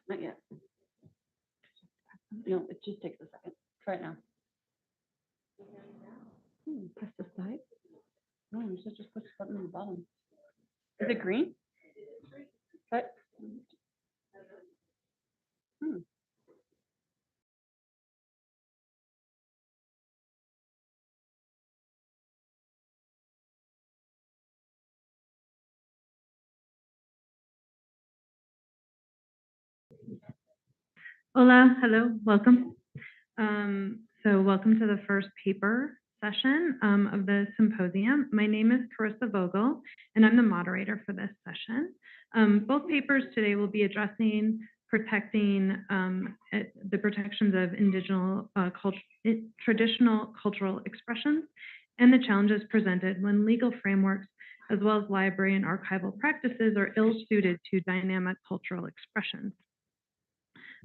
Not yet. No, it just takes a second. Try it now. Press the side. No, you should just push the button on the bottom. Is it green? Cut. Hola, hello, welcome. So welcome to the first paper session of the symposium. My name is Carissa Vogel, and I'm the moderator for this session. Both papers today will be addressing protecting the protections of traditional cultural expressions and the challenges presented when legal frameworks as well as library and archival practices are ill-suited to dynamic cultural expressions.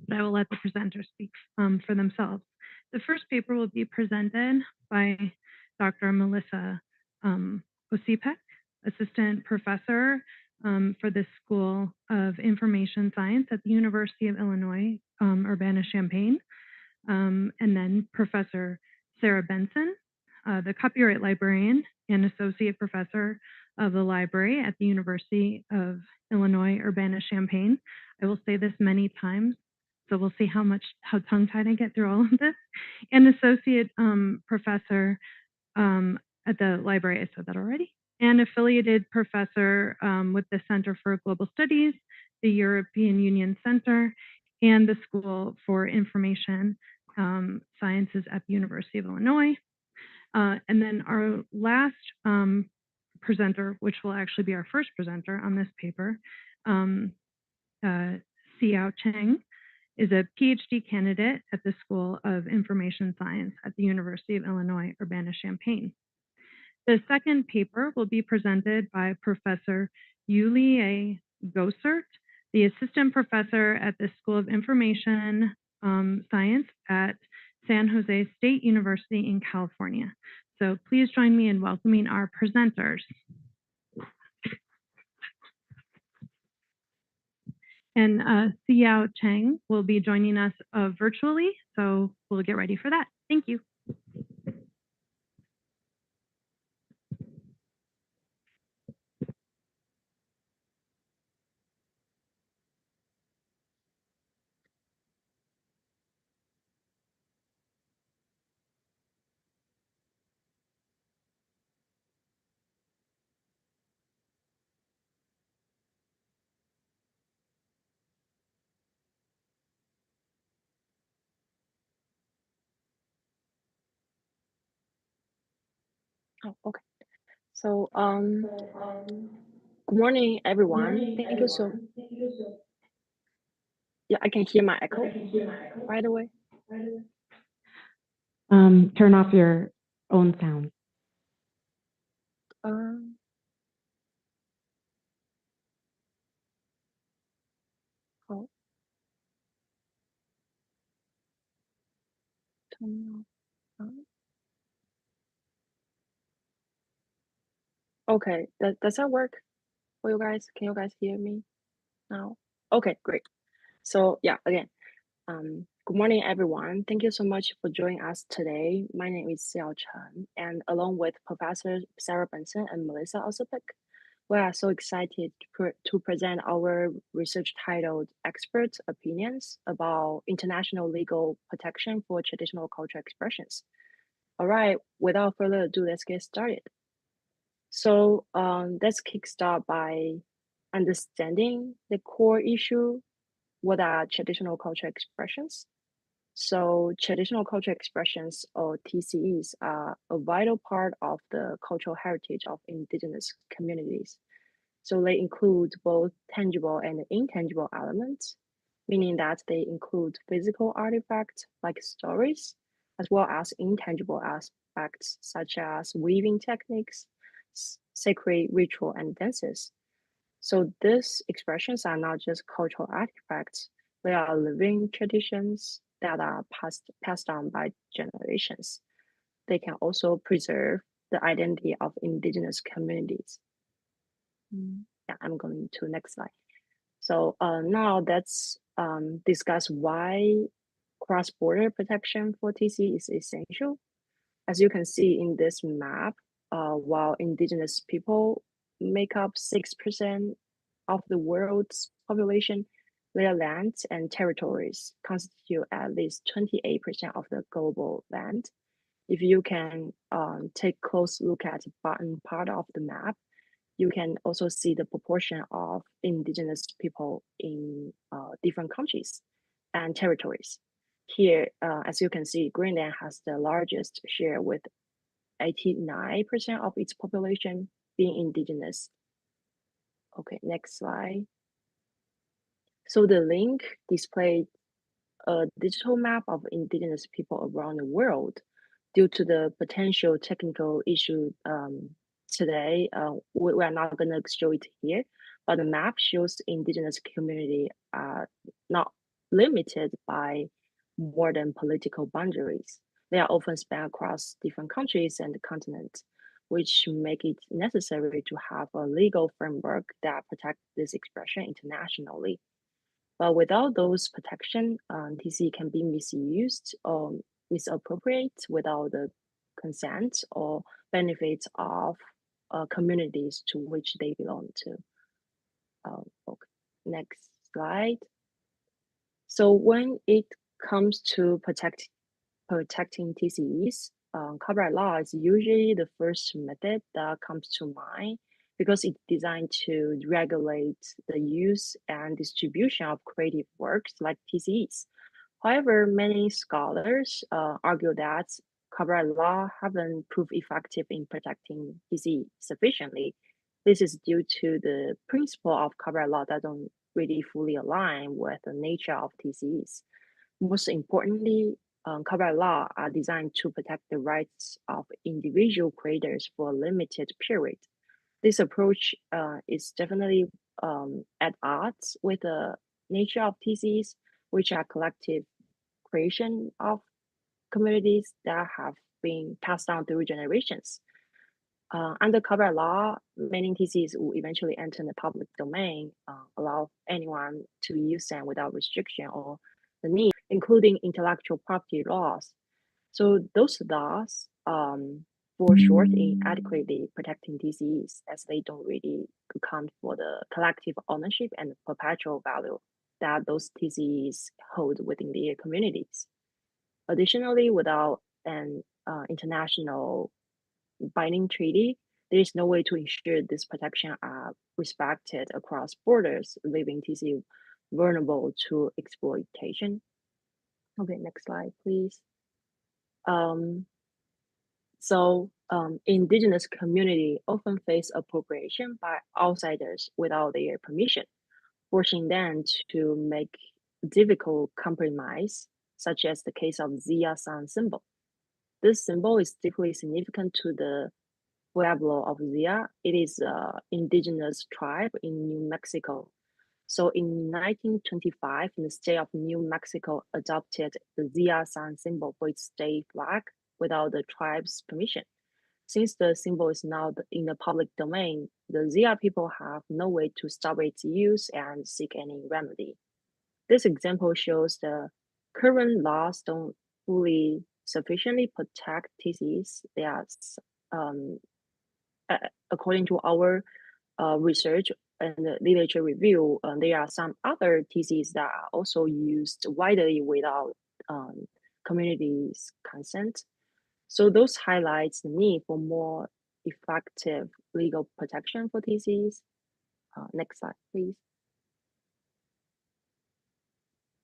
But I will let the presenters speak for themselves. The first paper will be presented by Dr. Melissa Ocepek, Assistant Professor for the School of Information Science at the University of Illinois, Urbana-Champaign, and then Professor Sara Benson, the Copyright Librarian and Associate Professor of the Library at the University of Illinois, Urbana-Champaign. I will say this many times, so we'll see how tongue-tied I get through all of this. And Associate Professor at the library, I said that already. And Affiliated Professor with the Center for Global Studies, the European Union Center, and the School for Information Sciences at the University of Illinois. And then our last presenter, which will actually be our first presenter on this paper, Siyao Cheng, is a PhD candidate at the School of Information Science at the University of Illinois, Urbana-Champaign. The second paper will be presented by Professor Ulia Gosart, the Assistant Professor at the School of Information Science at San Jose State University in California. So please join me in welcoming our presenters. And Siyao Cheng will be joining us virtually, so we'll get ready for that. Thank you. Oh, okay. So, good morning, everyone. Thank you so. Yeah, I can hear my echo. By the way. Turn off your own sound. Oh. Turn off. Okay, does that work for you guys? Can you guys hear me now? Okay, great. So yeah, again, good morning, everyone. Thank you so much for joining us today. My name is Siyao Cheng, and along with Professor Sara Benson and Melissa Ocepek, we are so excited to present our research titled Expert Opinions about International Legal Protection for Traditional Cultural Expressions. All right, without further ado, let's get started. So let's kickstart by understanding the core issue. What are traditional cultural expressions? So traditional cultural expressions, or TCEs, are a vital part of the cultural heritage of indigenous communities. So they include both tangible and intangible elements, meaning that they include physical artifacts like stories, as well as intangible aspects such as weaving techniques, sacred ritual, and dances. So these expressions are not just cultural artifacts, they are living traditions that are passed down by generations. They can also preserve the identity of indigenous communities. Yeah, I'm going to next slide. So now let's discuss why cross-border protection for TC is essential. As you can see in this map, while indigenous people make up 6% of the world's population, their lands and territories constitute at least 28% of the global land. If you can take a close look at the bottom part of the map, you can also see the proportion of indigenous people in different countries and territories. Here, as you can see, Greenland has the largest share with 89% of its population being indigenous. Okay, next slide. So the link displayed a digital map of indigenous people around the world. Due to the potential technical issue today, we are not going to show it here, but the map shows the indigenous community are not limited by more than political boundaries. They are often spread across different countries and continents, which make it necessary to have a legal framework that protects this expression internationally. But without those protection, TC can be misused or misappropriated without the consent or benefits of communities to which they belong to. Okay. Next slide. So when it comes to protecting TCEs, copyright law is usually the first method that comes to mind because it's designed to regulate the use and distribution of creative works like TCEs. However, many scholars argue that copyright law haven't proved effective in protecting TCE sufficiently. This is due to the principle of copyright law that don't really fully align with the nature of TCEs. Most importantly, copyright law are designed to protect the rights of individual creators for a limited period. This approach is definitely at odds with the nature of TCs, which are collective creation of communities that have been passed down through generations. Under copyright law, many TCs will eventually enter the public domain, allow anyone to use them without restriction or the need, including intellectual property laws. So those laws fall short in adequately protecting TCEs as they don't really account for the collective ownership and perpetual value that those TCEs hold within their communities. Additionally, without an international binding treaty, there is no way to ensure this protection are respected across borders, leaving TC vulnerable to exploitation. Okay, next slide, please. Indigenous community often face appropriation by outsiders without their permission, forcing them to make difficult compromise, such as the case of Zia San symbol. This symbol is deeply significant to the Pueblo of Zia. It is an indigenous tribe in New Mexico. So in 1925, the state of New Mexico adopted the Zia San symbol for its state flag without the tribe's permission. Since the symbol is now in the public domain, the Zia people have no way to stop its use and seek any remedy. This example shows the current laws don't fully sufficiently protect TCs. They are, according to our research and literature review, there are some other TCs that are also used widely without communities' consent. So those highlights the need for more effective legal protection for TCs. Next slide, please.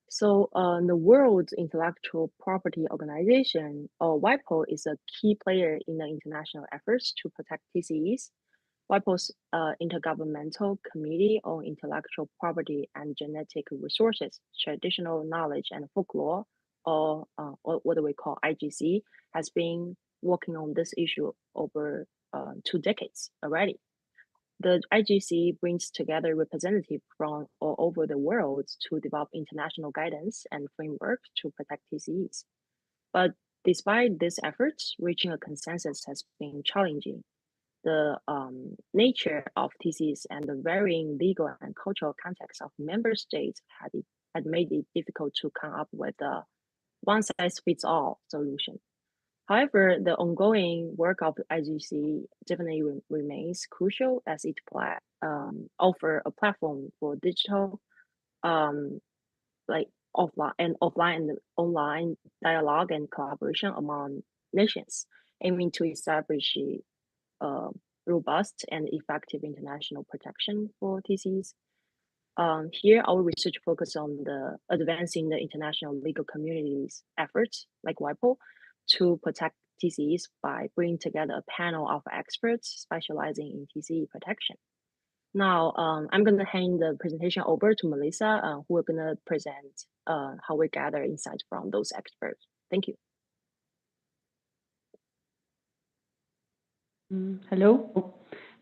So the World Intellectual Property Organization, or WIPO, is a key player in the international efforts to protect TCEs. WIPO's Intergovernmental Committee on Intellectual Property and Genetic Resources, Traditional Knowledge and Folklore, or what we call IGC, has been working on this issue over 2 decades already. The IGC brings together representatives from all over the world to develop international guidance and framework to protect TCEs. But despite these efforts, reaching a consensus has been challenging. the nature of TCEs and the varying legal and cultural context of member states had made it difficult to come up with a one-size-fits-all solution. However, the ongoing work of IGC definitely remains crucial as it offer a platform for digital, like offline and online dialogue and collaboration among nations, aiming to establish robust and effective international protection for TCEs. Here, our research focus on the advancing the international legal community's efforts, like WIPO, to protect TCEs by bringing together a panel of experts specializing in TCE protection. Now, I'm going to hand the presentation over to Melissa, who are going to present how we gather insights from those experts. Thank you. Hello.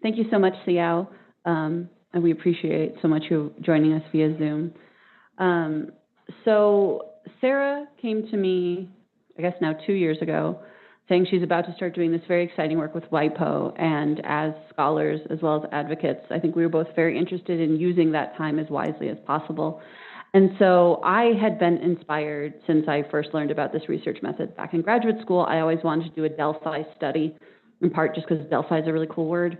Thank you so much, Siyao. And we appreciate so much you joining us via Zoom. So Sara came to me, I guess now 2 years ago, saying she's about to start doing this very exciting work with WIPO. And as scholars, as well as advocates, I think we were both very interested in using that time as wisely as possible. And so I had been inspired since I first learned about this research method back in graduate school. I always wanted to do a Delphi study, in part just because Delphi is a really cool word.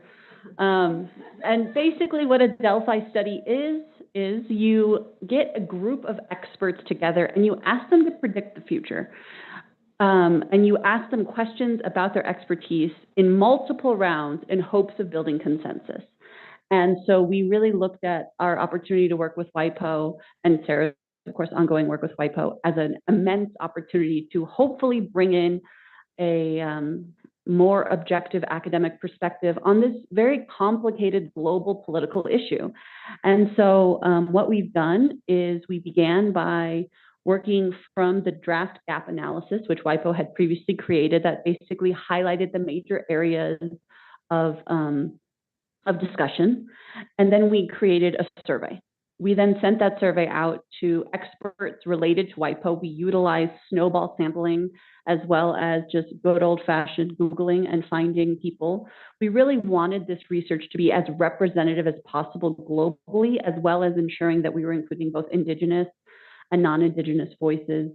And basically what a Delphi study is you get a group of experts together and you ask them to predict the future. And you ask them questions about their expertise in multiple rounds in hopes of building consensus. And so we really looked at our opportunity to work with WIPO and Sara's, of course, ongoing work with WIPO as an immense opportunity to hopefully bring in a more objective academic perspective on this very complicated global political issue. And so what we've done is we began by working from the draft gap analysis, which WIPO had previously created, that basically highlighted the major areas of discussion. And then we created a survey. We then sent that survey out to experts related to WIPO. We utilized snowball sampling as well as just good old-fashioned Googling and finding people. We really wanted this research to be as representative as possible globally, as well as ensuring that we were including both Indigenous and non-Indigenous voices,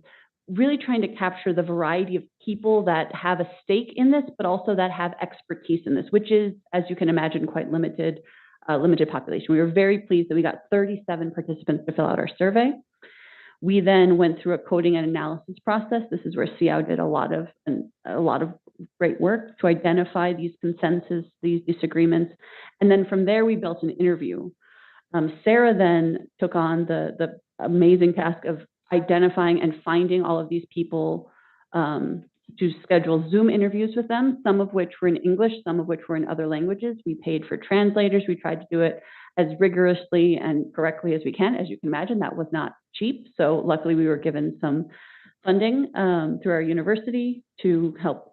really trying to capture the variety of people that have a stake in this, but also that have expertise in this, which is, as you can imagine, quite limited population. We were very pleased that we got 37 participants to fill out our survey. We then went through a coding and analysis process. This is where Siyao did a lot of great work to identify these consensus, these disagreements. And then from there, we built an interview. Sara then took on the amazing task of identifying and finding all of these people to schedule Zoom interviews with them, some of which were in English, some of which were in other languages. We paid for translators. We tried to do it as rigorously and correctly as we can. As you can imagine, that was not cheap. So luckily we were given some funding through our university to help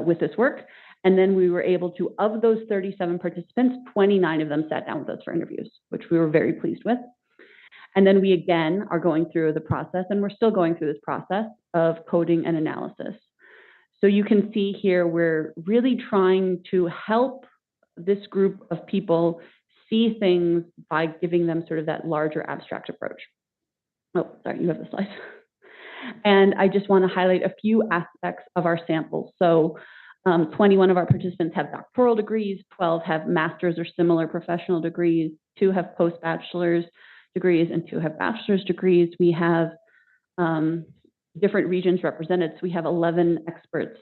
with this work. And then we were able to, of those 37 participants, 29 of them sat down with us for interviews, which we were very pleased with. And then we again are going through the process, and we're still going through this process of coding and analysis. So you can see here, we're really trying to help this group of people see things by giving them sort of that larger abstract approach. Oh, sorry, you have the slides. And I just want to highlight a few aspects of our samples. So 21 of our participants have doctoral degrees, 12 have master's or similar professional degrees, 2 have post-bachelor's degrees, and 2 have bachelor's degrees. We have different regions represented. So we have 11 experts,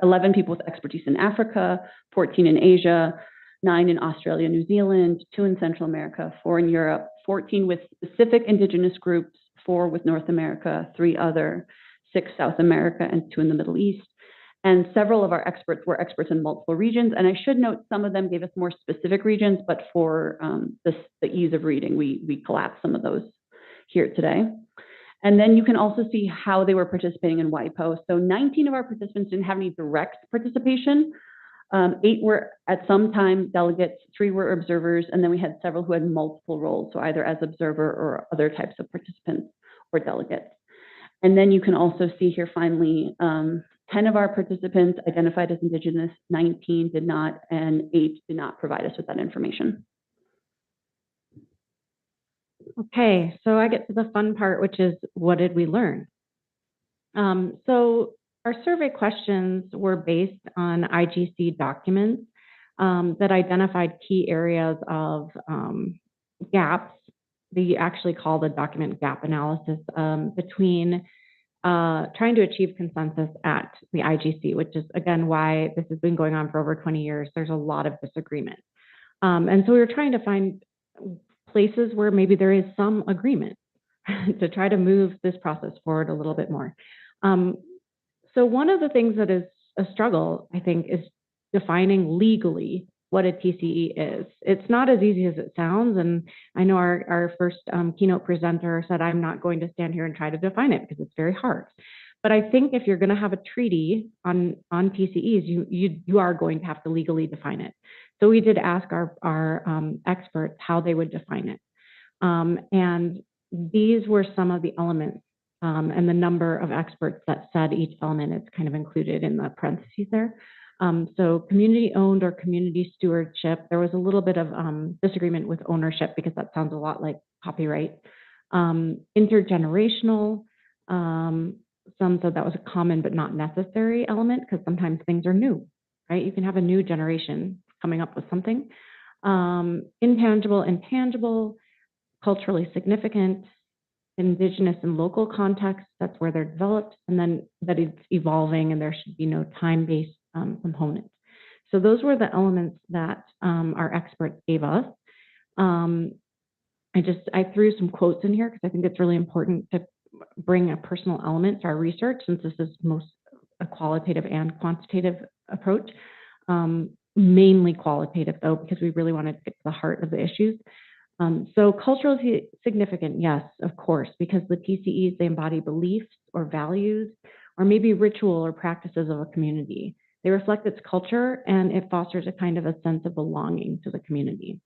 11 people with expertise in Africa, 14 in Asia, 9 in Australia, New Zealand, 2 in Central America, 4 in Europe, 14 with specific Indigenous groups, 4 with North America, 3 other, 6 South America, and 2 in the Middle East. And several of our experts were experts in multiple regions. And I should note, some of them gave us more specific regions, but for the ease of reading, we collapsed some of those here today. And then you can also see how they were participating in WIPO. So 19 of our participants didn't have any direct participation. 8 were at some time delegates, 3 were observers, and then we had several who had multiple roles, so either as observer or other types of participants or delegates. And then you can also see here finally 10 of our participants identified as Indigenous, 19 did not, and 8 did not provide us with that information. Okay, so I get to the fun part, which is what did we learn? So our survey questions were based on IGC documents that identified key areas of gaps. They actually call the document gap analysis between trying to achieve consensus at the IGC, which is, again, why this has been going on for over 20 years. There's a lot of disagreement. And so we were trying to find places where maybe there is some agreement to try to move this process forward a little bit more. So one of the things that is a struggle, I think, is defining legally what a TCE is. It's not as easy as it sounds. And I know our first keynote presenter said, I'm not going to stand here and try to define it because it's very hard. But I think if you're going to have a treaty on TCEs, you are going to have to legally define it. So we did ask our experts how they would define it. And these were some of the elements and the number of experts that said each element is kind of included in the parentheses there. So community owned or community stewardship, there was a little bit of disagreement with ownership because that sounds a lot like copyright. Intergenerational, some said that was a common but not necessary element because sometimes things are new, right? You can have a new generation coming up with something. Intangible, intangible, culturally significant, Indigenous and local context, that's where they're developed, and then that it's evolving and there should be no time-based component. So those were the elements that our experts gave us. I threw some quotes in here because I think it's really important to bring a personal element to our research, since this is most a qualitative and quantitative approach. Mainly qualitative though, because we really wanted to get to the heart of the issues. So culturally significant, yes, of course, because the TCEs, they embody beliefs or values, or maybe ritual or practices of a community. They reflect its culture and it fosters a kind of a sense of belonging to the community.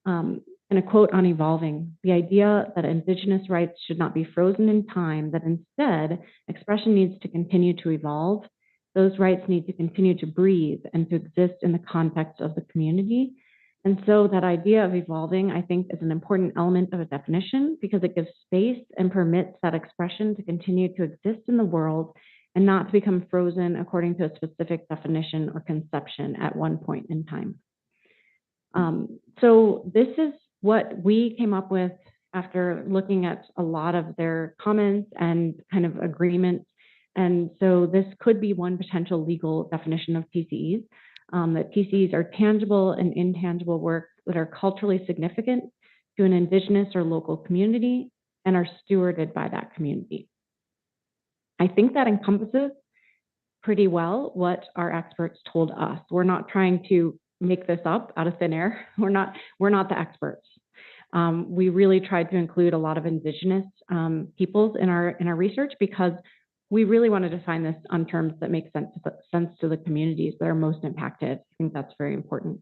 And a quote on evolving, the idea that Indigenous rights should not be frozen in time, that instead expression needs to continue to evolve. Those rights need to continue to breathe and to exist in the context of the community. And so that idea of evolving, I think, is an important element of a definition because it gives space and permits that expression to continue to exist in the world and not to become frozen according to a specific definition or conception at one point in time. So this is what we came up with after looking at a lot of their comments and kind of agreements. And so this could be one potential legal definition of TCEs. That TCEs are tangible and intangible works that are culturally significant to an Indigenous or local community and are stewarded by that community. I think that encompasses pretty well what our experts told us. We're not trying to make this up out of thin air. We're not the experts. We really tried to include a lot of Indigenous peoples in our research because we really want to define this on terms that make sense to the communities that are most impacted. I think that's very important.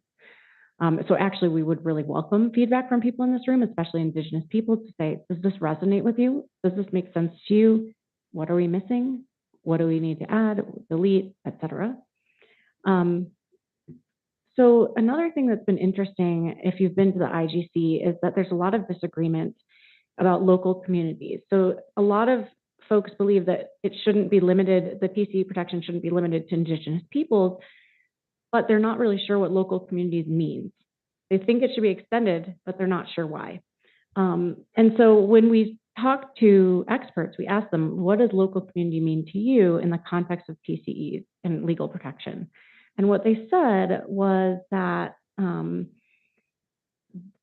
So actually, we would really welcome feedback from people in this room, especially Indigenous people, to say, does this resonate with you? Does this make sense to you? What are we missing? What do we need to add, delete, etc.? So another thing that's been interesting, if you've been to the IGC, is that there's a lot of disagreement about local communities. So a lot of folks believe that it shouldn't be limited, the TCE protection shouldn't be limited to Indigenous peoples, but they're not really sure what local communities means. They think it should be extended, but they're not sure why. And so when we talk to experts, we ask them, what does local community mean to you in the context of TCEs and legal protection? And what they said was that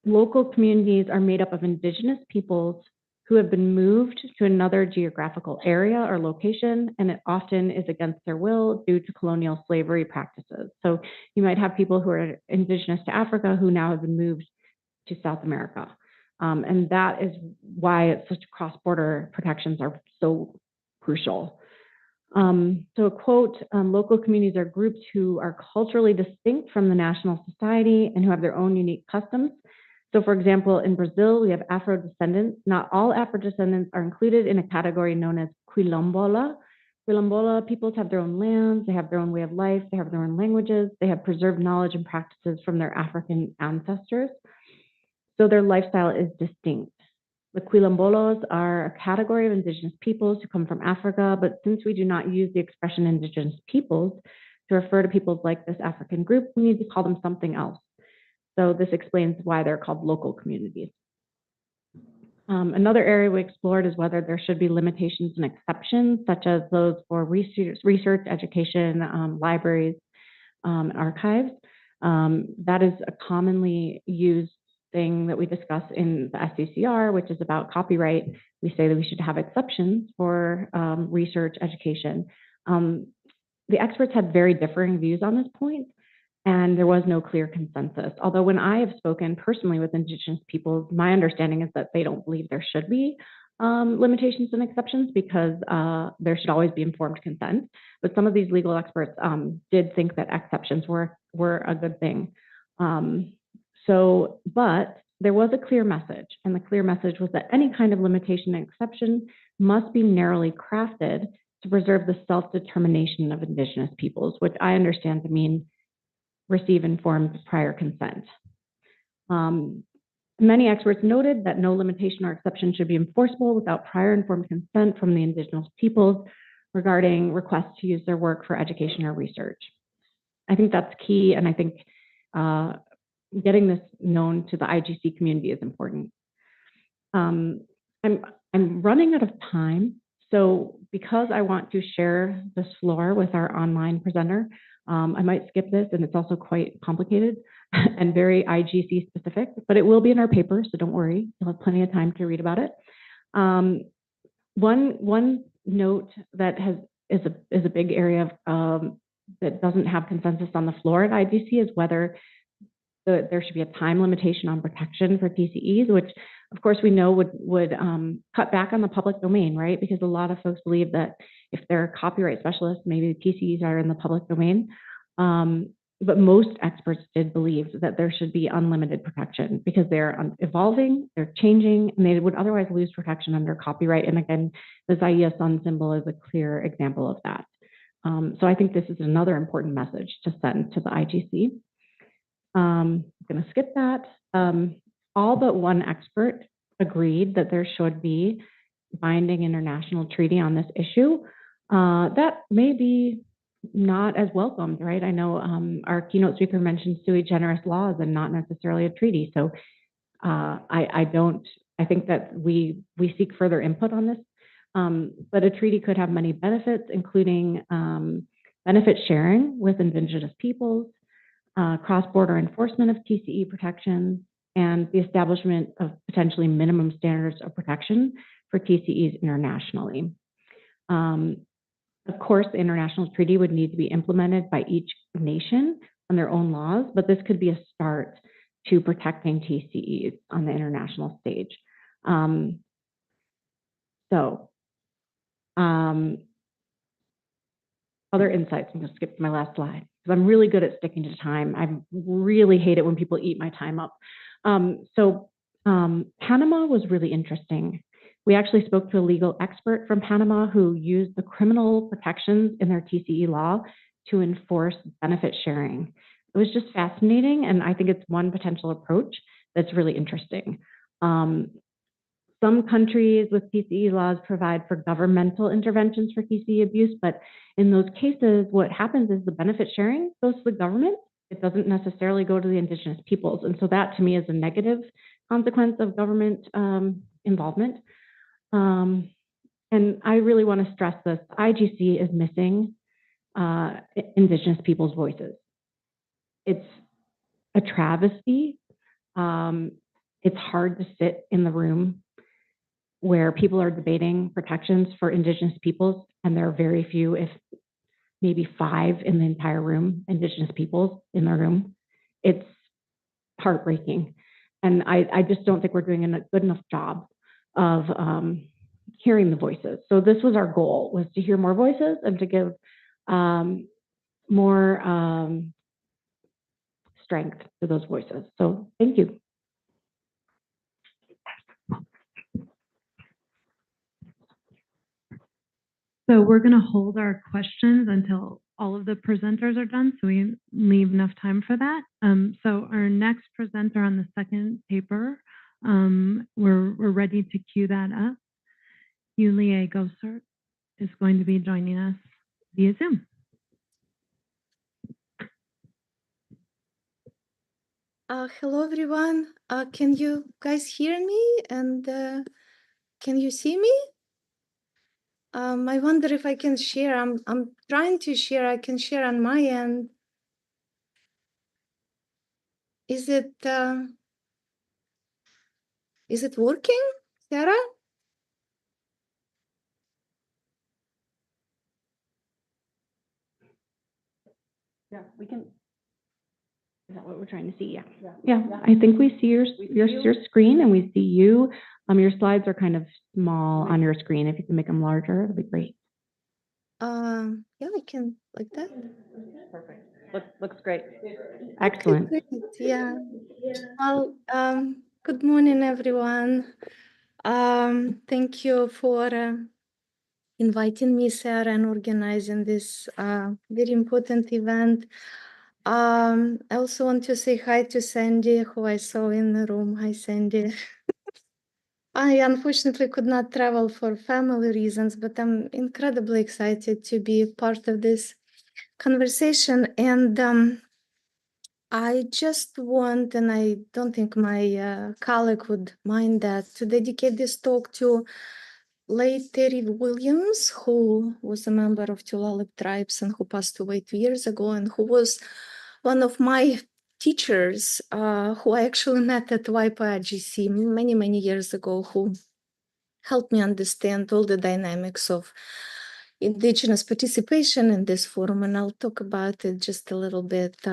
local communities are made up of Indigenous peoples who have been moved to another geographical area or location, and it often is against their will due to colonial slavery practices. So you might have people who are Indigenous to Africa who now have been moved to South America. And that is why it's such cross-border protections are so crucial. So a quote, local communities are groups who are culturally distinct from the national society and who have their own unique customs. So for example, in Brazil, we have Afro-descendants. Not all Afro-descendants are included in a category known as quilombola, Quilombola peoples have their own lands, they have their own way of life, they have their own languages, they have preserved knowledge and practices from their African ancestors. So their lifestyle is distinct. The Quilombolos are a category of indigenous peoples who come from Africa, but since we do not use the expression indigenous peoples to refer to peoples like this African group, we need to call them something else. So this explains why they're called local communities. Another area we explored is whether there should be limitations and exceptions, such as those for research, education, libraries, archives. That is a commonly used thing that we discuss in the SCCR, which is about copyright. We say that we should have exceptions for research, education. The experts had very differing views on this point, and there was no clear consensus. Although when I have spoken personally with indigenous peoples, my understanding is that they don't believe there should be limitations and exceptions because there should always be informed consent. But some of these legal experts did think that exceptions were a good thing. But there was a clear message, and the clear message was that any kind of limitation and exception must be narrowly crafted to preserve the self-determination of indigenous peoples, which I understand to mean receive informed prior consent. Many experts noted that no limitation or exception should be enforceable without prior informed consent from the indigenous peoples regarding requests to use their work for education or research. I think that's key, and I think getting this known to the IGC community is important. I'm running out of time, so because I want to share this floor with our online presenter, I might skip this, and it's also quite complicated and very IGC specific, but it will be in our paper, so don't worry. You'll have plenty of time to read about it. One note that is a big area that doesn't have consensus on the floor at IGC is whether there should be a time limitation on protection for TCEs, which of course we know would cut back on the public domain, right? Because a lot of folks believe that if they're copyright specialists, maybe the TCEs are in the public domain. But most experts did believe that there should be unlimited protection because they're evolving, they're changing, and they would otherwise lose protection under copyright. And again, the Zaya sun symbol is a clear example of that. So I think this is another important message to send to the IGC. I'm going to skip that. All but one expert agreed that there should be binding international treaty on this issue. That may be not as welcomed, right? I know our keynote speaker mentioned sui generis laws and not necessarily a treaty. So I think that we seek further input on this. But a treaty could have many benefits, including benefit sharing with indigenous peoples, cross-border enforcement of TCE protections, and the establishment of potentially minimum standards of protection for TCEs internationally. Of course, the international treaty would need to be implemented by each nation on their own laws, but this could be a start to protecting TCEs on the international stage. Other insights, I'm going to skip to my last slide because I'm really good at sticking to time. I really hate it when people eat my time up. Panama was really interesting. We actually spoke to a legal expert from Panama who used the criminal protections in their TCE law to enforce benefit sharing. It was just fascinating, and I think it's one potential approach that's really interesting. Some countries with TCE laws provide for governmental interventions for TCE abuse, but in those cases, what happens is the benefit sharing goes to the government. It doesn't necessarily go to the indigenous peoples. And so that to me is a negative consequence of government involvement. And I really want to stress this. IGC is missing indigenous people's voices. It's a travesty. It's hard to sit in the room where people are debating protections for indigenous peoples, and there are very few, if maybe 5 in the entire room, indigenous peoples in the room. It's heartbreaking. And I just don't think we're doing a good enough job of hearing the voices. So this was our goal, was to hear more voices and to give more strength to those voices. So thank you. So we're going to hold our questions until all of the presenters are done, so we leave enough time for that. So our next presenter on the second paper, we're ready to queue that up. Ulia Gosart is going to be joining us via Zoom. Hello, everyone. Can you guys hear me? And can you see me? I wonder if I can share. I'm trying to share. I can share on my end. Is it working, Sara? Yeah, we can. Is that what we're trying to see? Yeah. Yeah, I think we see your screen and we see you. Your slides are kind of small on your screen. If you can make them larger, that'd be great. Yeah, I can like that. Perfect. Looks great. Excellent. Okay, great. Yeah. Well, good morning, everyone. Thank you for inviting me, Sarah, and organizing this very important event. I also want to say hi to Sandy, who I saw in the room. Hi, Sandy. I unfortunately could not travel for family reasons, but I'm incredibly excited to be part of this conversation. And I just want, and I don't think my colleague would mind that, to dedicate this talk to late Terry Williams, who was a member of Tulalip tribes and who passed away 2 years ago, and who was one of my teachers who I actually met at IIBI many, many years ago, who helped me understand all the dynamics of Indigenous participation in this forum, and I'll talk about it just a little bit,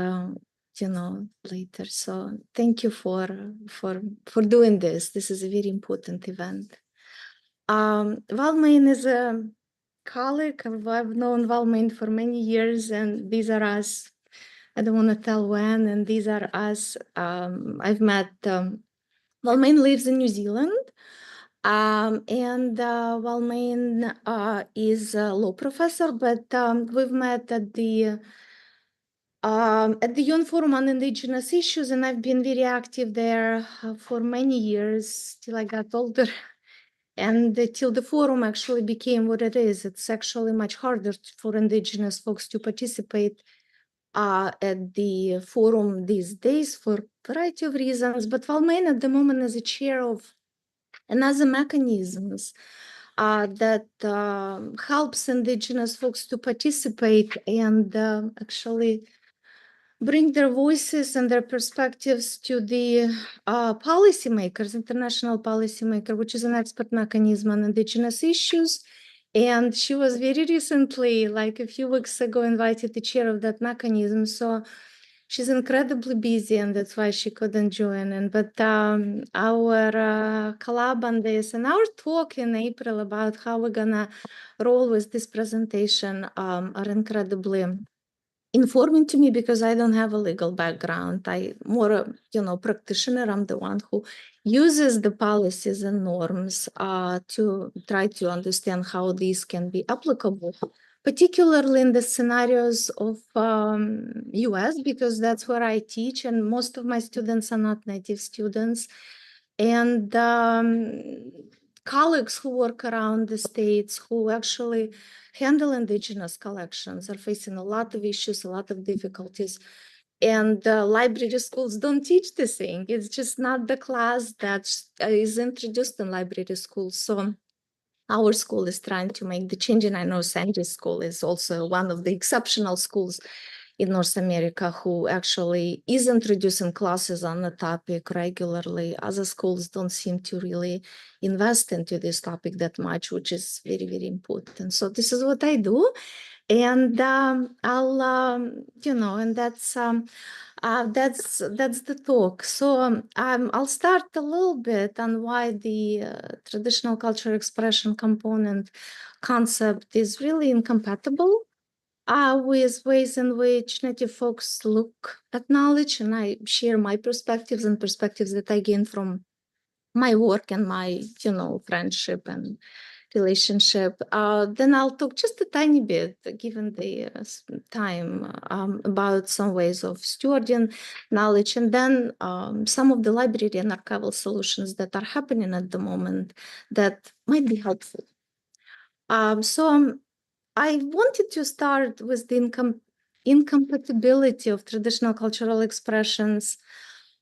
later. So thank you for doing this. This is a very important event. Valmaine is a colleague. I've known Valmaine for many years, and these are us. I don't want to tell when, and these are us. I've met, Valmaine lives in New Zealand, and Valmaine is a law professor, but we've met at the UN Forum on Indigenous Issues, and I've been very active there for many years till I got older. And till the forum actually became what it is. It's actually much harder for Indigenous folks to participate at the forum these days for a variety of reasons. But Valmaine at the moment is a chair of another mechanisms that helps Indigenous folks to participate and actually bring their voices and their perspectives to the policymakers, international policymaker, which is an expert mechanism on Indigenous issues. And she was very recently, like a few weeks ago, invited the chair of that mechanism. So she's incredibly busy, and that's why she couldn't join. But our collab on this and our talk in April about how we're gonna roll with this presentation are incredibly informing to me, because I don't have a legal background. I more a practitioner. I'm the one who uses the policies and norms to try to understand how these can be applicable, particularly in the scenarios of US, because that's where I teach, and most of my students are not native students. And colleagues who work around the states who actually handle Indigenous collections are facing a lot of issues, a lot of difficulties. And library schools don't teach this thing. It's just not the class that is introduced in library schools. So our school is trying to make the change. And I know Sandy's school is also one of the exceptional schools in North America who actually is introducing classes on the topic regularly. Other schools don't seem to really invest into this topic that much, which is very, very important. So this is what I do. And I'll, and that's the talk. So I'll start a little bit on why the traditional cultural expression component concept is really incompatible with ways in which Native folks look at knowledge, and I share my perspectives and perspectives that I gain from my work and my, friendship and relationship. Then I'll talk just a tiny bit, given the time, about some ways of stewarding knowledge, and then some of the library and archival solutions that are happening at the moment that might be helpful. I wanted to start with the incompatibility of traditional cultural expressions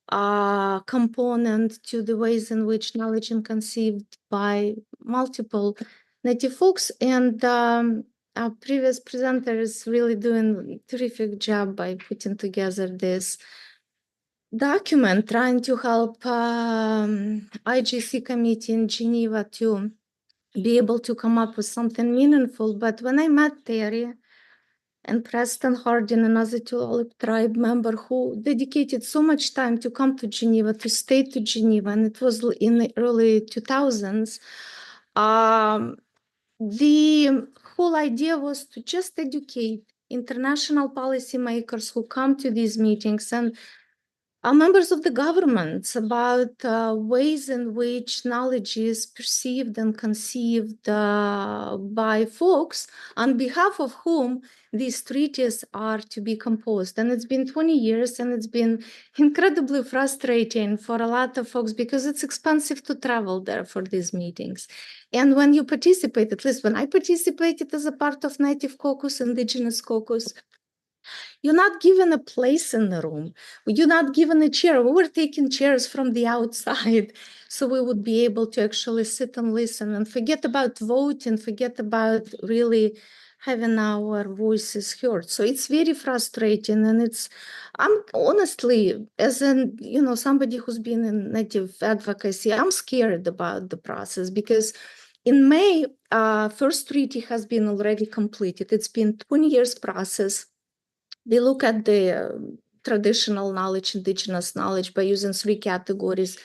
component to the ways in which knowledge is conceived by multiple Native folks. And our previous presenter is really doing a terrific job by putting together this document, trying to help IGC committee in Geneva to be able to come up with something meaningful. But when I met Terry and Preston Hardin, another Tulalip tribe member who dedicated so much time to come to Geneva, to stay to Geneva, and it was in the early 2000s, the whole idea was to just educate international policymakers who come to these meetings and members of the governments about ways in which knowledge is perceived and conceived by folks on behalf of whom these treaties are to be composed. And it's been 20 years, and it's been incredibly frustrating for a lot of folks because it's expensive to travel there for these meetings. And when you participate, at least when I participated as a part of Native Caucus, Indigenous Caucus, you're not given a place in the room. You're not given a chair. We were taking chairs from the outside so we would be able to actually sit and listen and forget about voting, forget about really having our voices heard. So it's very frustrating. And I'm honestly, as in, somebody who's been in Native advocacy, I'm scared about the process because in May, first treaty has been already completed. It's been 20 years process. They look at the traditional knowledge, indigenous knowledge by using 3 categories: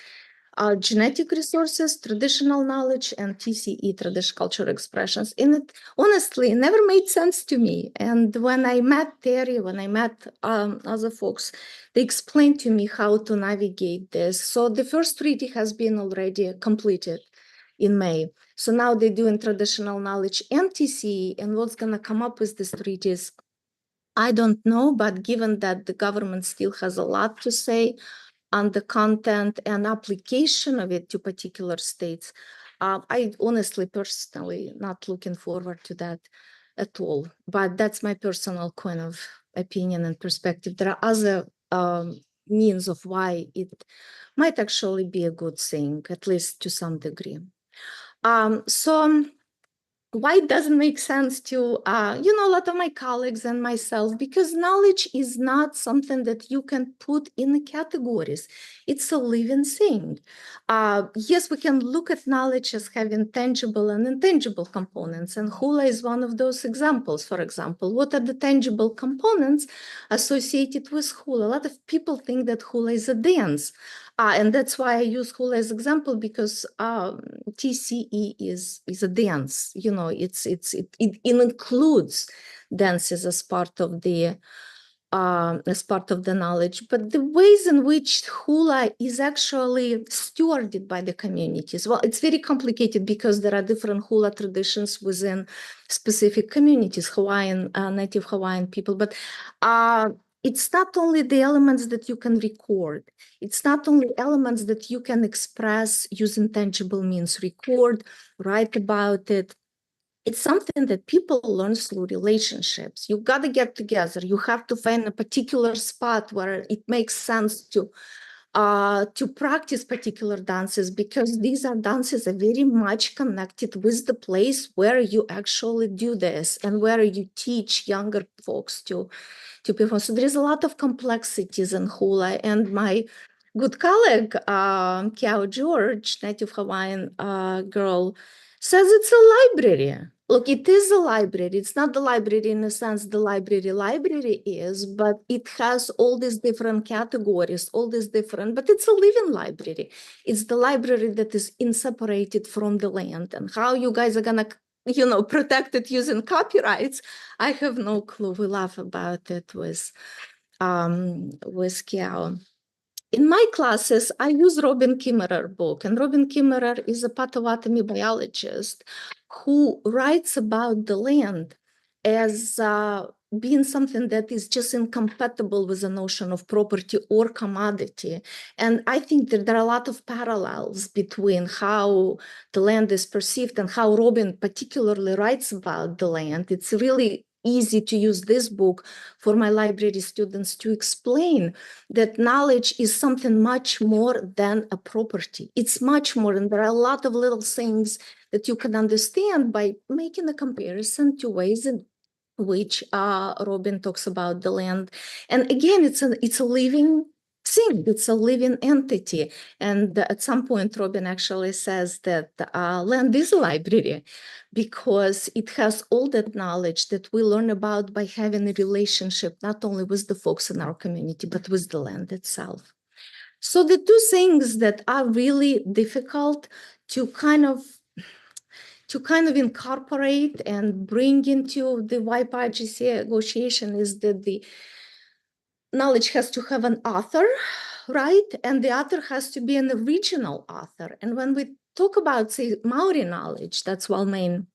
genetic resources, traditional knowledge, and TCE, traditional cultural expressions. And it honestly never made sense to me. And when I met Terry, when I met other folks, they explained to me how to navigate this. So the first treaty has been already completed in May. So now they're doing traditional knowledge and TCE, and what's going to come up with these treaties, I don't know, but given that the government still has a lot to say on the content and application of it to particular states, I honestly, personally, not looking forward to that at all. But that's my personal kind of opinion and perspective. There are other means of why it might actually be a good thing, at least to some degree. Why it doesn't make sense to, a lot of my colleagues and myself, because knowledge is not something that you can put in categories. It's a living thing. Yes, we can look at knowledge as having tangible and intangible components, and hula is one of those examples. For example, what are the tangible components associated with hula? A lot of people think that hula is a dance. And that's why I use hula as example, because TCE is a dance. It includes dances as part of the knowledge. But the ways in which hula is actually stewarded by the communities, well, it's very complicated because there are different hula traditions within specific communities, Native Hawaiian people, but it's not only the elements that you can record. It's not only elements that you can express using tangible means, record, write about it. It's something that people learn through relationships. You've got to get together. You have to find a particular spot where it makes sense to practice particular dances, because these are dances are very much connected with the place where you actually do this and where you teach younger folks to perform. So there is a lot of complexities in hula. And my good colleague, Siyao George, Native Hawaiian girl, says it's a library. Look, it is a library. It's not the library in the sense the library is, but it has all these different categories, but it's a living library. It's the library that is inseparated from the land. And how you guys are gonna protect it using copyrights, I have no clue. We laugh about it with Siyao. in my classes, I use Robin Kimmerer book, and Robin Kimmerer is a Potawatomi biologist who writes about the land as being something that is just incompatible with the notion of property or commodity. And I think that there are a lot of parallels between how the land is perceived and how Robin particularly writes about the land. It's really easy to use this book for my library students to explain that knowledge is something much more than a property. It's much more, and there are a lot of little things that you can understand by making a comparison to ways in which Robin talks about the land. And again, it's a living thing, it's a living entity. And at some point, Robin actually says that land is a library because it has all that knowledge that we learn about by having a relationship, not only with the folks in our community, but with the land itself. So the two things that are really difficult to kind of incorporate and bring into the WIPO GCA negotiation is that the knowledge has to have an author, right? And the author has to be an original author. And when we talk about, say, Maori knowledge, that's Valmaine.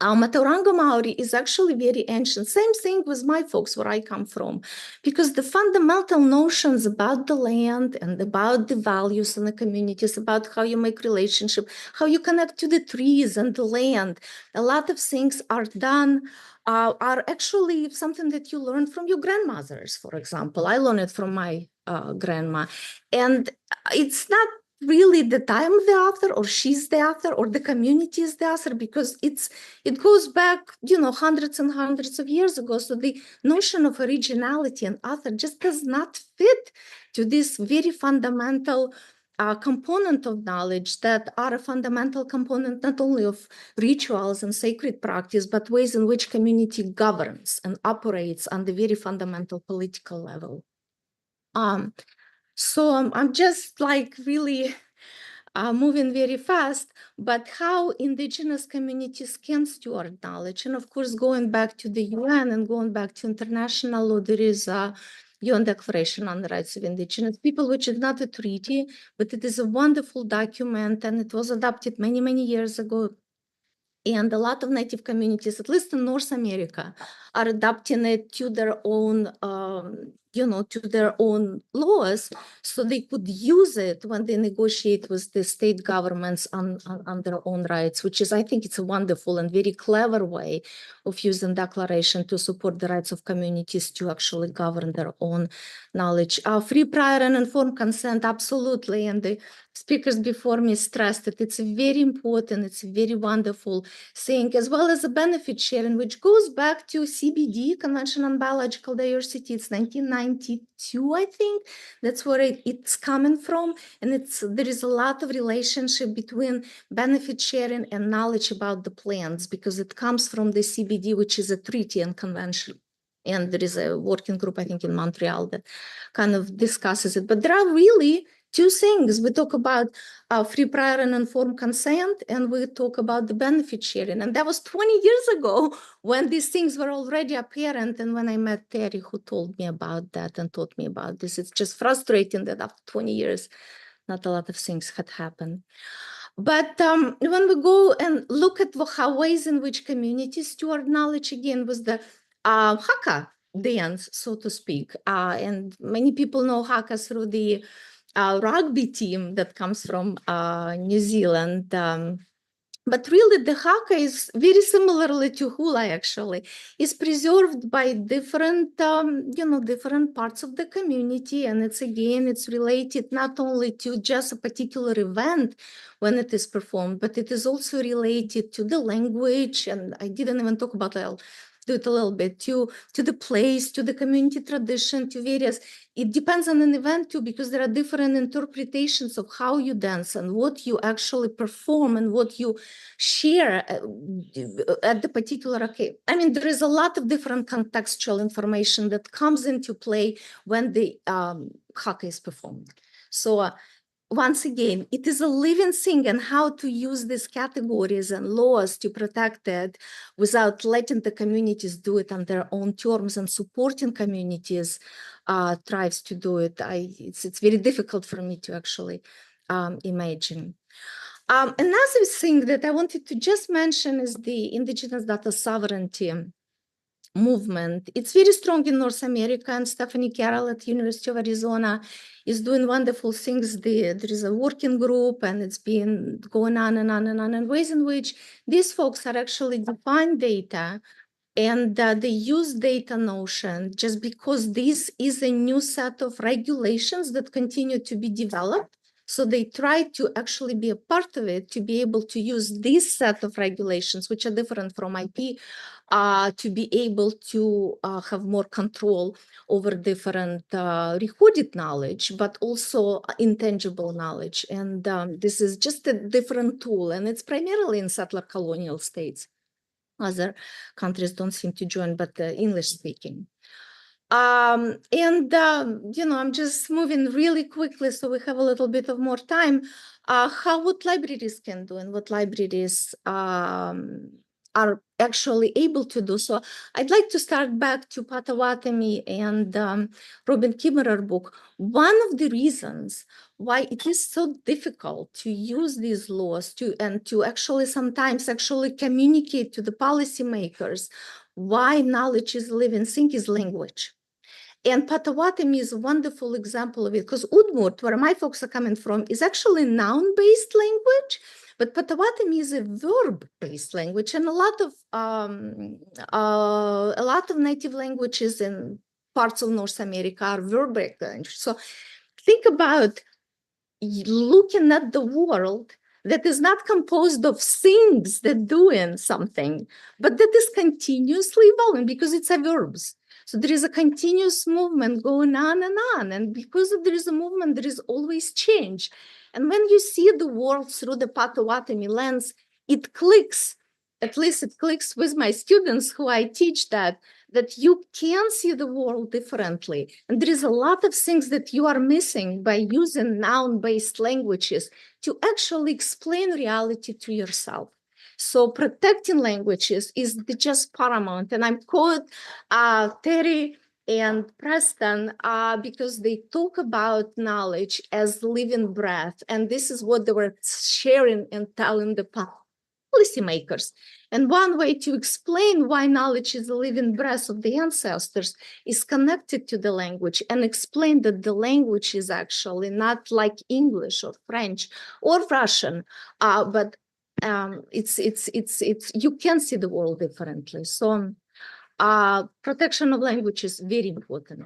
Matauranga Maori is actually very ancient. Same thing with my folks, where I come from, because the fundamental notions about the land and about the values in the communities, about how you make relationship, how you connect to the trees and the land, a lot of things are done, are actually something that you learn from your grandmothers, for example. I learned it from my grandma. And it's not really that I'm the author or she's the author or the community is the author, because it goes back, hundreds and hundreds of years ago. So the notion of originality and author just does not fit to this very fundamental component of knowledge that are a fundamental component not only of rituals and sacred practice, but ways in which community governs and operates on the very fundamental political level. So I'm just like really moving very fast, but how indigenous communities can steward knowledge. And of course, going back to the UN and going back to international law, there is a UN Declaration on the Rights of Indigenous People, which is not a treaty, but it is a wonderful document, and it was adopted many, many years ago. And a lot of Native communities, at least in North America, are adapting it to their own, to their own laws, so they could use it when they negotiate with the state governments on their own rights, which is, I think it's a wonderful and very clever way of using declaration to support the rights of communities to actually govern their own knowledge. Free, prior, and informed consent, absolutely. And the speakers before me stressed that it's very important, it's a very wonderful thing, as well as a benefit sharing, which goes back to CBD, Convention on Biological Diversity. It's 1992, I think. That's where it's coming from. And there is a lot of relationship between benefit sharing and knowledge about the plants, because it comes from the CBD, which is a treaty and convention. And there is a working group, I think, in Montreal that kind of discusses it. But there are really two things. We talk about free, prior, and informed consent, and we talk about the benefit sharing. And that was 20 years ago when these things were already apparent. And when I met Terry, who told me about that and taught me about this, it's just frustrating that after 20 years, not a lot of things had happened. But when we go and look at how ways in which communities steward knowledge, again, was the haka dance, so to speak. And many people know haka through the rugby team that comes from New Zealand. But really, the haka is very similarly to hula, actually, is preserved by different, different parts of the community. And it's related not only to just a particular event when it is performed, but it is also related to the language. And I didn't even talk about it. I'll do it a little bit, to the place, to the community tradition, to various. It depends on an event too, because there are different interpretations of how you dance and what you actually perform and what you share at the particular occasion. I mean, there is a lot of different contextual information that comes into play when the haka is performed. So once again, it is a living thing, and how to use these categories and laws to protect it without letting the communities do it on their own terms and supporting communities tries to do it. It's very difficult for me to actually imagine. Another thing that I wanted to just mention is the indigenous data sovereignty movement. It's very strong in North America, and Stephanie Carroll at University of Arizona is doing wonderful things. There is a working group, and it's been going on and on and on, and ways in which these folks are actually define data, and they use data notion just because this is a new set of regulations that continue to be developed. So they try to actually be a part of it, to be able to use this set of regulations, which are different from IP, to be able to have more control over different recorded knowledge, but also intangible knowledge. And this is just a different tool, and it's primarily in settler colonial states. Other countries don't seem to join, but English speaking. I'm just moving really quickly so we have a little bit of more time. What libraries can do and what libraries are actually able to do. So I'd like to start back to Potawatomi and Robin Kimmerer book. One of the reasons why it is so difficult to use these laws to actually sometimes communicate to the policymakers why knowledge is a living thing is language. And Potawatomi is a wonderful example of it, because Udmurt, where my folks are coming from, is actually noun-based language, but Potawatomi is a verb-based language, and a lot of native languages in parts of North America are verb-based language. So think about looking at the world that is not composed of things that doing something, but that is continuously evolving because it's a verbs. So there is a continuous movement going on, and because there is a movement, there is always change. And when you see the world through the Potawatomi lens, it clicks, at least it clicks with my students who I teach that you can see the world differently. And there is a lot of things that you are missing by using noun-based languages to actually explain reality to yourself. So protecting languages is just paramount. And I'm quote Terry and Preston because they talk about knowledge as living breath. And this is what they were sharing and telling the policymakers. And one way to explain why knowledge is the living breath of the ancestors is connected to the language, and explain that the language is actually not like English or French or Russian, but it's you can see the world differently. So protection of language is very important.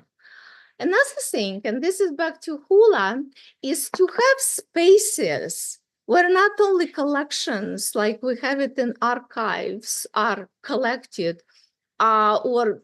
Another thing, and this is back to hula, is to have spaces where not only collections like we have it in archives are collected, or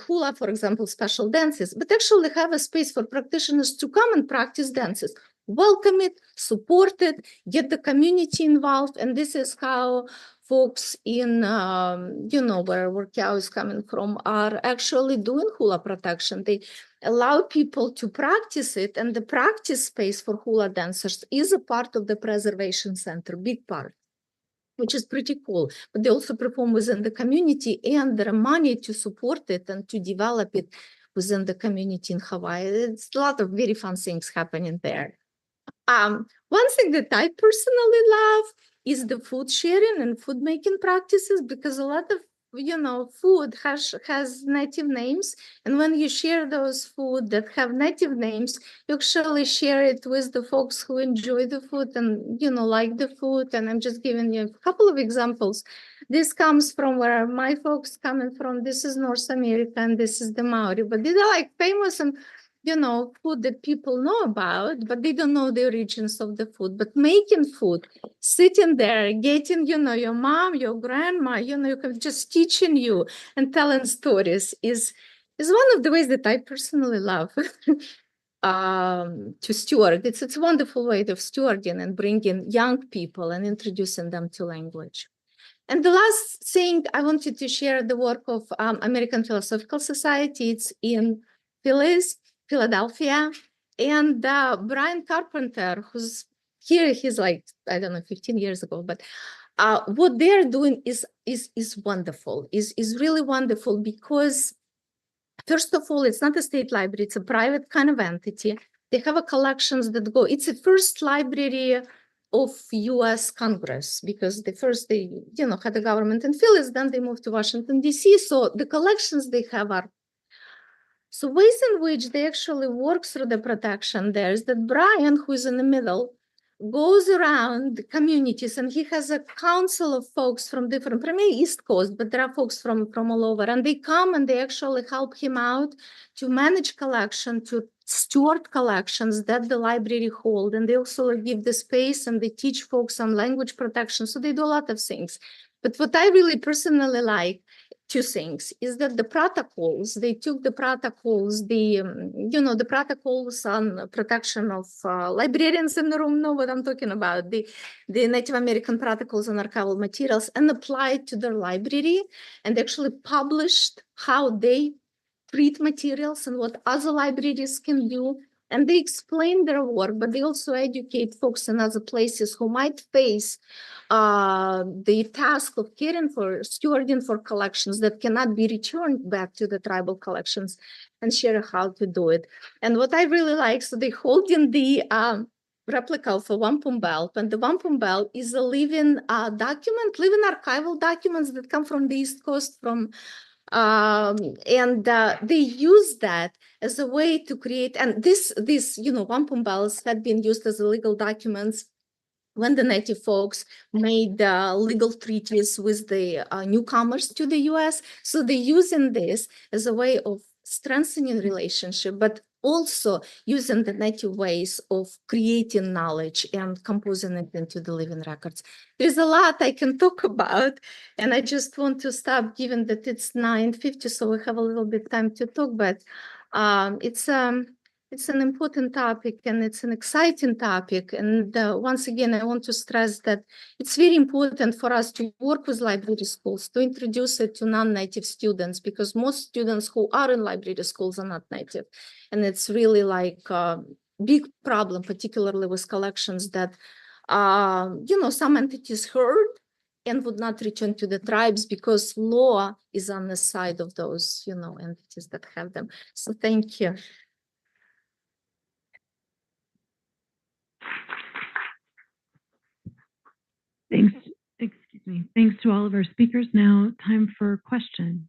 hula, for example, special dances, but actually have a space for practitioners to come and practice dances. Welcome it, support it, get the community involved. And this is how folks in, where Siyao is coming from are actually doing hula protection. They allow people to practice it, and the practice space for hula dancers is a part of the preservation center, big part, which is pretty cool. But they also perform within the community, and there are money to support it and to develop it within the community in Hawaii. It's a lot of very fun things happening there. One thing that I personally love is the food sharing and food making practices, because a lot of food has native names, and when you share those food that have native names, you actually share it with the folks who enjoy the food and like the food. And I'm just giving you a couple of examples. This comes from where my folks coming from. This is North America, and this is the Maori, but these are like famous and food that people know about, but they don't know the origins of the food. But making food, sitting there, getting, your mom, your grandma, just teaching you and telling stories is one of the ways that I personally love to steward. It's a wonderful way of stewarding and bringing young people and introducing them to language. And the last thing I wanted to share, the work of American Philosophical Society. It's in Philadelphia, and Brian Carpenter, who's here he's like, I don't know, 15 years ago, but what they're doing is wonderful, is really wonderful because first of all, it's not a state library, it's a private kind of entity. They have a collections that go, it's the first library of US Congress, because the first they, had a government in Phillies, then they moved to Washington, DC. So the collections they have are, so ways in which they actually work through the protection there is that Brian, who is in the middle, goes around the communities, and he has a council of folks from different, primarily East Coast, but there are folks from all over, and they come and they actually help him out to manage collection, to steward collections that the library hold, and they also give the space and they teach folks on language protection, so they do a lot of things. But what I really personally like, two things, is that the protocols, they took the protocols, the protocols on protection of librarians in the room know what I'm talking about, the Native American protocols on archival materials, and applied to their library and actually published how they treat materials and what other libraries can do. And they explain their work, but they also educate folks in other places who might face the task of caring for, stewarding for collections that cannot be returned back to the tribal collections, and share how to do it. And what I really like, so they hold in the replica of a wampum belt, and the wampum belt is a living document, living archival documents that come from the East Coast, from they use that as a way to create, and this wampum bells had been used as legal documents when the native folks made legal treaties with the newcomers to the US. So they're using this as a way of strengthening relationship, but also using the native ways of creating knowledge and composing it into the living records. There's a lot I can talk about, and I just want to stop given that it's 9:50, so we have a little bit time to talk, but it's an important topic and it's an exciting topic. And once again, I want to stress that it's very important for us to work with library schools to introduce it to non-native students, because most students who are in library schools are not native. And it's really like a big problem, particularly with collections that, some entities heard and would not return to the tribes because law is on the side of those, entities that have them. So thank you. Thanks. Excuse me. Thanks to all of our speakers. Now, time for questions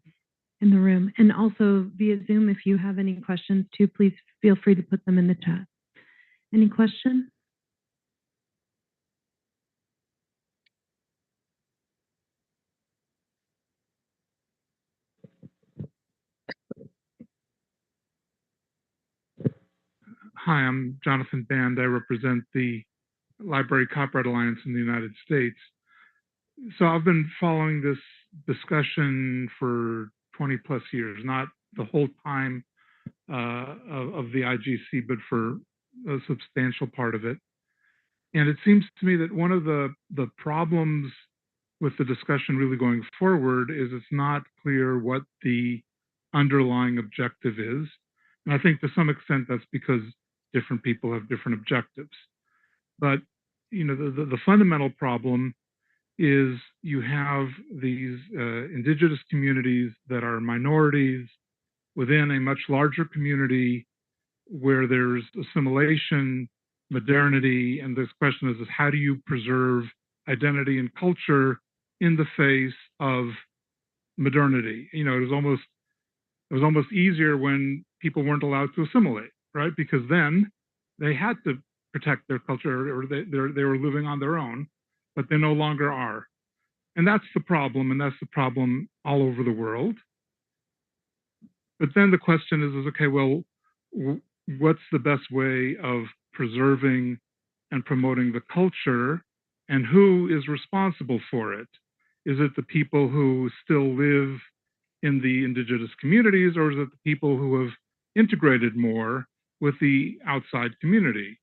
in the room, and also via Zoom. If you have any questions too, please feel free to put them in the chat. Any questions? Hi, I'm Jonathan Band. I represent the Library Copyright Alliance in the United States. So I've been following this discussion for 20 plus years, not the whole time of the IGC, but for a substantial part of it. And it seems to me that one of the problems with the discussion really going forward is it's not clear what the underlying objective is. And I think to some extent that's because different people have different objectives. But the fundamental problem is you have these indigenous communities that are minorities within a much larger community where there's assimilation, modernity, and this question is how do you preserve identity and culture in the face of modernity? It was almost easier when people weren't allowed to assimilate, right? Because then they had to protect their culture, or they were living on their own, but they no longer are. And that's the problem, and that's the problem all over the world. But then the question is okay, well, what's the best way of preserving and promoting the culture, and who is responsible for it? Is it the people who still live in the indigenous communities, or is it the people who have integrated more with the outside community?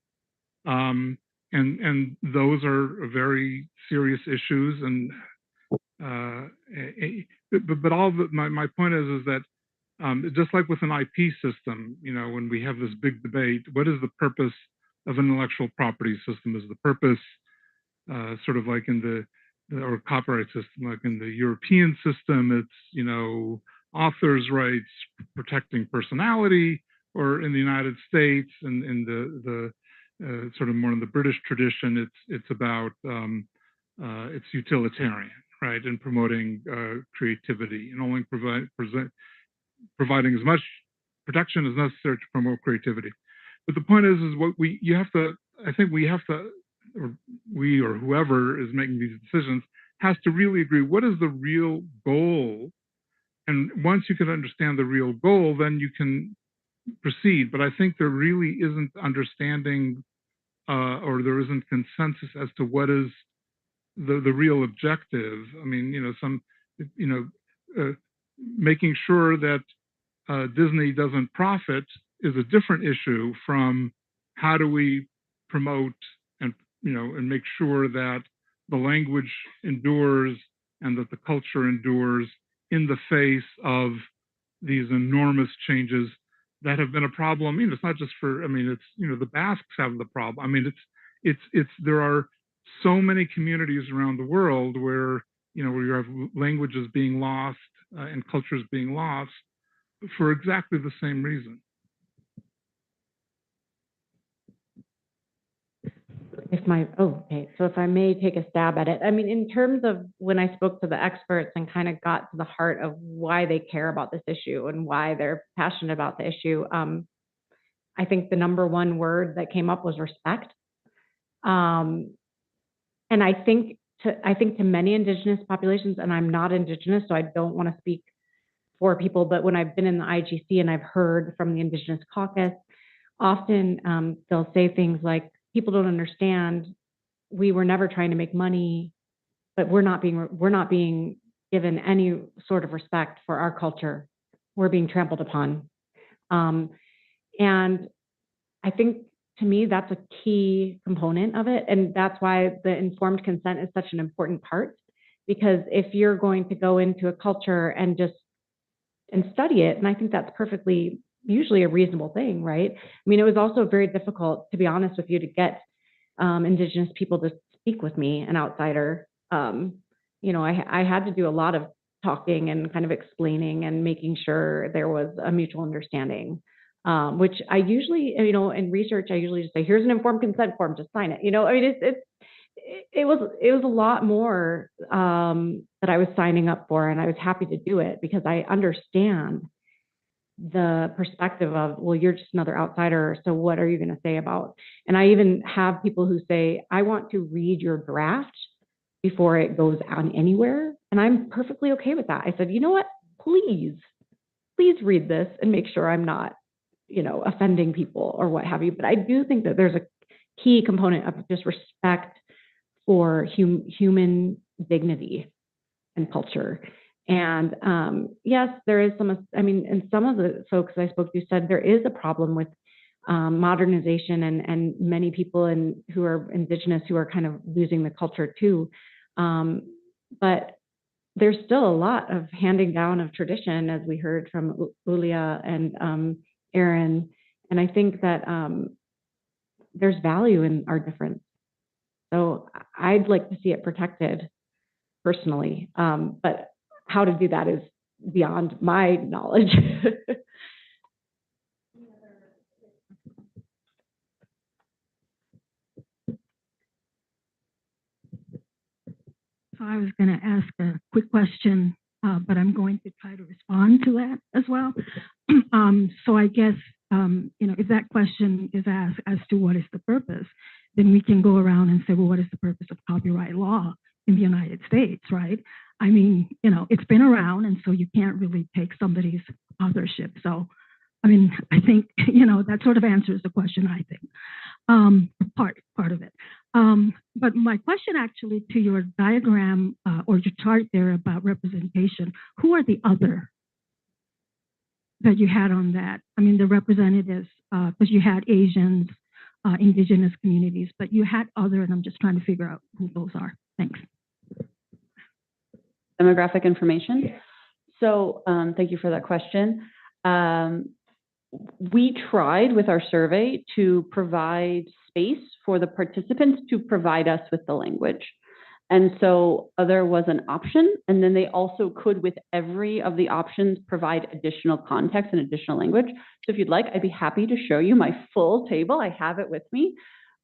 And those are very serious issues. And but all the, my point is that just like with an IP system, when we have this big debate, what is the purpose of intellectual property system is the purpose, sort of like in the or copyright system, like in the European system, it's, you know, authors' rights, protecting personality, or in the United States and in the sort of more in the British tradition, it's about it's utilitarian, right, and promoting creativity and only providing as much protection as necessary to promote creativity. But the point is what you have to, I think we have to, or we or whoever is making these decisions has to really agree what is the real goal. And once you can understand the real goal, then you can proceed. But I think there really isn't understanding or there isn't consensus as to what is the real objective. I mean, you know, making sure that Disney doesn't profit is a different issue from how do we promote and, you know, and make sure that the language endures and that the culture endures in the face of these enormous changes that have been a problem. I mean, it's not just for, I mean, it's, you know, the Basques have the problem. I mean, there are so many communities around the world where, you know, where you have languages being lost and cultures being lost for exactly the same reason. So if I may take a stab at it, I mean, in terms of when I spoke to the experts and kind of got to the heart of why they care about this issue and why they're passionate about the issue, I think the number one word that came up was respect. And I think to many Indigenous populations, and I'm not Indigenous, so I don't want to speak for people, but when I've been in the IGC and I've heard from the Indigenous caucus, often they'll say things like, people don't understand, we were never trying to make money, but we're not being given any sort of respect for our culture. We're being trampled upon. And I think to me, that's a key component of it. And that's why the informed consent is such an important part, because if you're going to go into a culture and study it, and I think that's perfectly usually a reasonable thing, right? I mean, it was also very difficult, to be honest with you, to get Indigenous people to speak with me, an outsider. You know, I had to do a lot of talking and kind of explaining and making sure there was a mutual understanding, which I usually, you know, in research, I usually just say, here's an informed consent form, just sign it. You know, I mean, it was a lot more that I was signing up for, and I was happy to do it because I understand the perspective of, well, you're just another outsider, so what are you going to say about? And I even have people who say, I want to read your draft before it goes on anywhere, and I'm perfectly okay with that. I said, you know what, please read this and make sure I'm not, you know, offending people or what have you. But I do think that there's a key component of just respect for human dignity and culture. And yes, there is some, I mean, and some of the folks I spoke to said there is a problem with modernization and many people who are Indigenous who are kind of losing the culture too. But there's still a lot of handing down of tradition, as we heard from Ulia and Aaron. And I think that there's value in our difference. So I'd like to see it protected personally. But how to do that is beyond my knowledge. So I was going to ask a quick question, but I'm going to try to respond to that as well. So I guess, you know, if that question is asked as to what is the purpose, then we can go around and say, well, what is the purpose of copyright law in the United States, right? I mean, you know, it's been around, and so you can't really take somebody's authorship. So, I mean, I think, you know, that sort of answers the question, I think, part of it. But my question actually to your diagram or your chart there about representation, who are the other that you had on that? I mean, the representatives, because you had Asians, Indigenous communities, but you had other, and I'm just trying to figure out who those are. Thanks. Demographic information. So thank you for that question. we tried with our survey to provide space for the participants to provide us with the language. And so there was an option, and then they also could, with every of the options, provide additional context and additional language. So if you'd like, I'd be happy to show you my full table. I have it with me.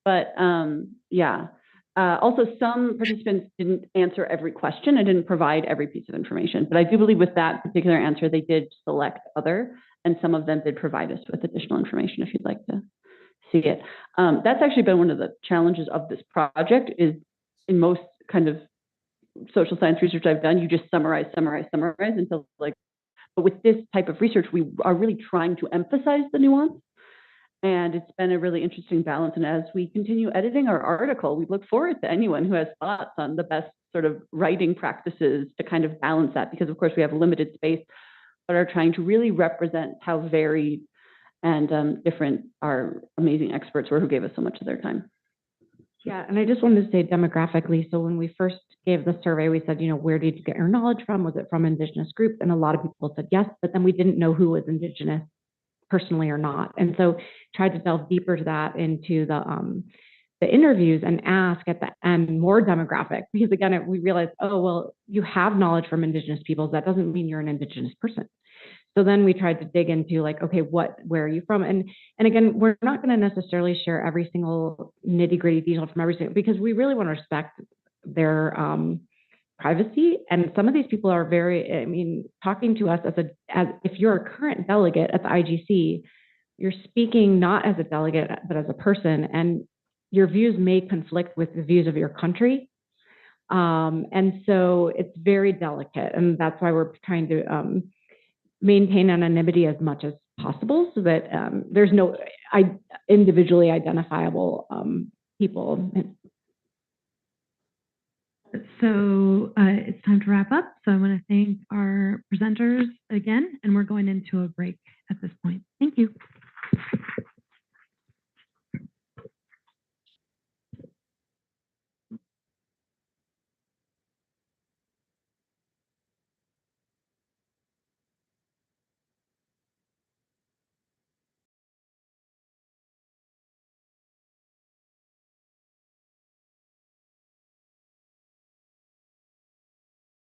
But yeah, also some participants didn't answer every question. I didn't provide every piece of information. But I do believe with that particular answer, they did select other, and some of them did provide us with additional information if you'd like to see it. That's actually been one of the challenges of this project is in most kind of social science research I've done, you just summarize until like, but with this type of research, we are really trying to emphasize the nuance. And it's been a really interesting balance. And as we continue editing our article, we look forward to anyone who has thoughts on the best sort of writing practices to kind of balance that, because of course we have limited space, but are trying to really represent how varied and different our amazing experts were who gave us so much of their time. Yeah, and I just wanted to say demographically, so when we first gave the survey, we said, you know, where did you get your knowledge from? Was it from Indigenous groups? And a lot of people said yes, but then we didn't know who was Indigenous personally or not. And so tried to delve deeper to that into the interviews and ask at the end more demographic, because again, we realized, oh, well, you have knowledge from Indigenous peoples. That doesn't mean you're an Indigenous person. So then we tried to dig into like, okay, where are you from? And again, we're not going to necessarily share every single nitty gritty detail from every single, because we really want to respect their privacy. And some of these people are very, I mean, talking to us as if you're a current delegate at the IGC, you're speaking not as a delegate, but as a person, and your views may conflict with the views of your country. And so it's very delicate. And that's why we're trying to maintain anonymity as much as possible so that there's no individually identifiable people. So it's time to wrap up. So I want to thank our presenters again, and we're going into a break at this point. Thank you.